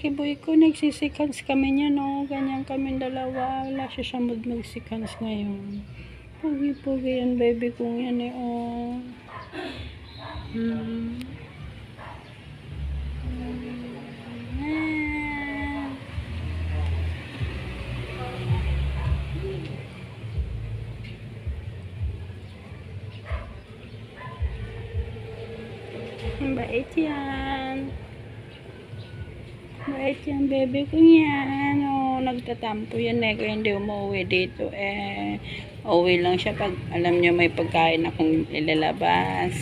Lucky boy ko, nagsisikans kami niya, no? Ganyan kami dalawa. Wala siya sa mood magsikans ngayon. Pugi-pugi yan, baby kong yan, eh, oh. Bait yan. Bait yan, baby ko yan. Oh, nagtatampo yan eh. Kaya hindi umuwi dito eh. Uwi lang siya pag alam niyo may pagkain akong ilalabas.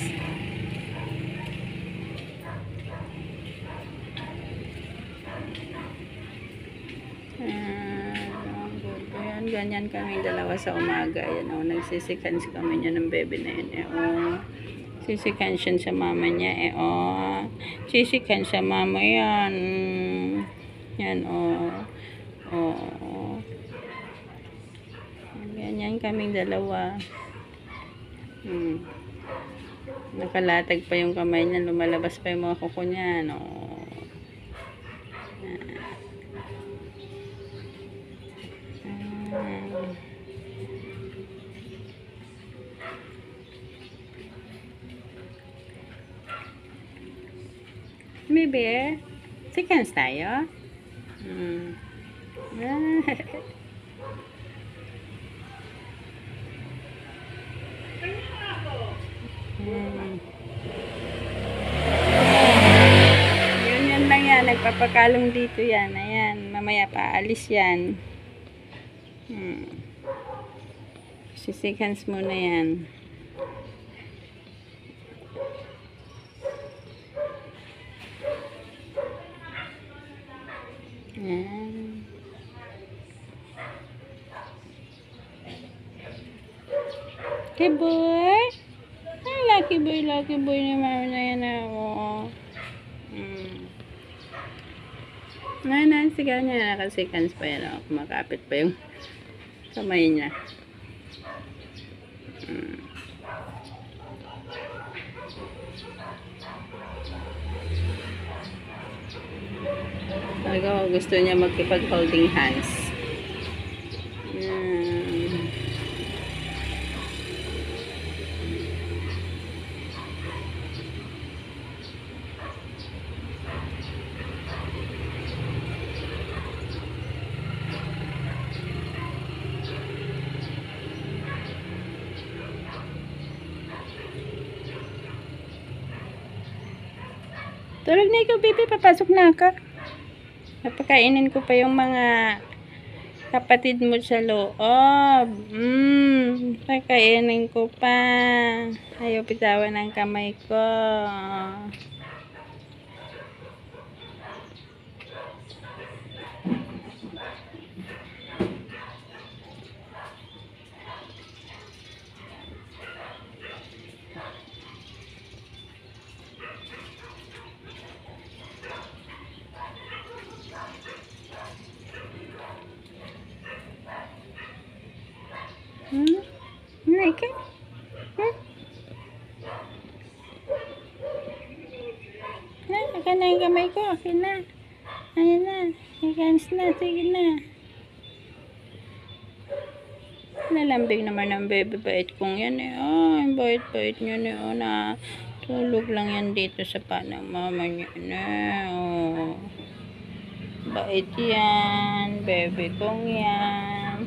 Ayan, ganyan kami dalawa sa umaga. Ayan, oh, nagsisikans kami niya ng baby na yun eh. Oh. Sisikan siya sa mama niya eh, oh. Sisikan sa mama yan. Yan, oh. Oh. Ganyan kaming dalawa. Nakalatag pa yung kamay niya. Lumalabas pa yung mga kuko niya, no. Bebe, sikans tayo. Yun lang yan. Nagpapakalong dito yan. Ayan. Mamaya pa alis yan. Sisikans muna yan. Ayan. Okay, boy. Ay, lucky boy na mama na yan. Oh. Ngayon, sigaw niya. Nakasikans pa yan. Oh. Kumakapit pa yung kamay niya. Talaga gusto niya magkipag-holding hands. Tulog na ikaw, baby. Papasok na ako. Napakainin ko pa yung mga kapatid mo sa loob. Pakainin ko pa. Ayaw pitawan ng kamay ko. Okay. Akin na yung kamay ko. Akin na. Ayan na. Ikans na. Sige na. Nalambing naman ng baby. Bait kong yan eh. Ang bait-bait nyo na. Na tulog lang yan dito sa panang mama niya na. Bait yan. Baby kong yan.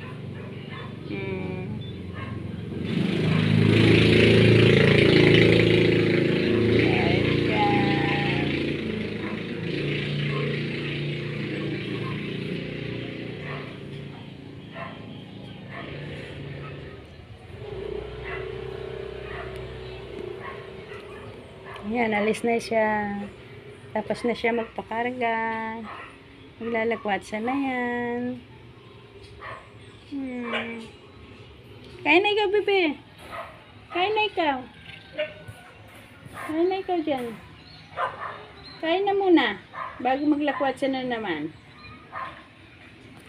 Yan, alis na siya. Tapos na siya magpakarga. Maglalagwatsa na yan. Kain na ikaw, bebe. Kain na ikaw. Kain na ikaw dyan. Kain na muna. Bago maglakwatsa na naman.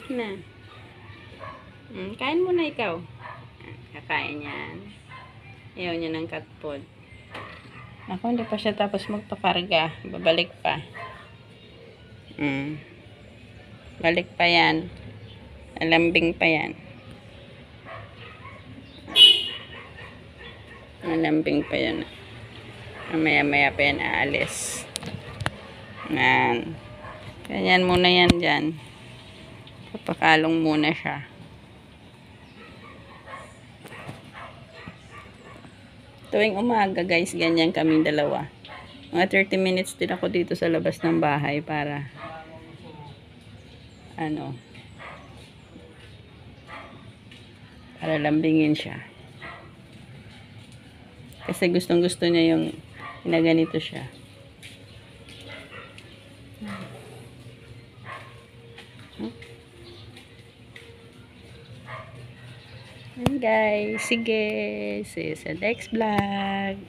Na. Kain muna ikaw. Kakain yan. Ayaw niya ng cat food. Ako, hindi pa siya tapos magpakarga. Babalik pa. Balik pa yan. Malambing pa yan. Malambing pa yan. Maya-maya pa yan aalis. Yan. Ganyan muna yan dyan. Papakalong muna siya. Tuwing umaga guys, ganyan kaming dalawa. Mga 30 minutes din ako dito sa labas ng bahay para para lambingin siya. Kasi gustong gusto niya yung ginaganito siya. And guys, sige, see you sa next vlog.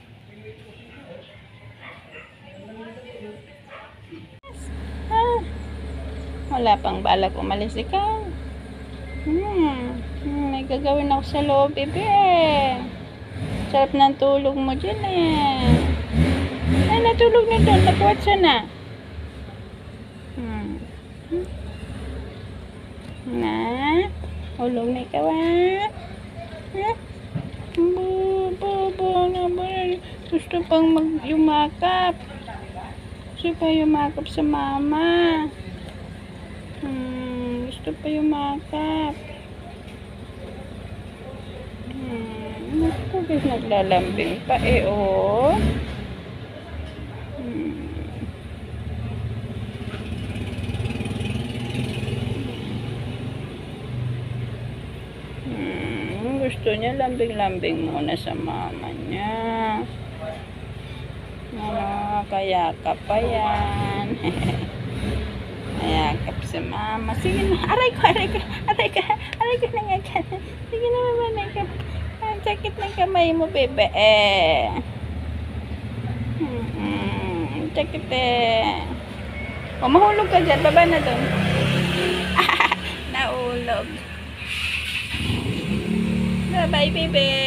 Wala pang balak umalis ikaw. May gagawin ako sa loob, bebe. Sarap ng tulog mo dyan eh. Ay, natulog na doon. Nagwatsa na. Na? Hulog na ikaw ha? Gusto pang yumakap. Gusto pa yumakap sa mama. Gusto pa yumakap. Gusto guys, naglalambing pa eh oh. Gusto niya lambing-lambing muna sa mama niya. Kayakap pa yan. Kayakap sa mama. Sige na, aray ko na nga ka. Sige na naman ka. Ang sakit ng kamay mo, bebe. Sakit eh. O, mahulog ka dyan. Baba na doon. Naulog. Bye, bebe.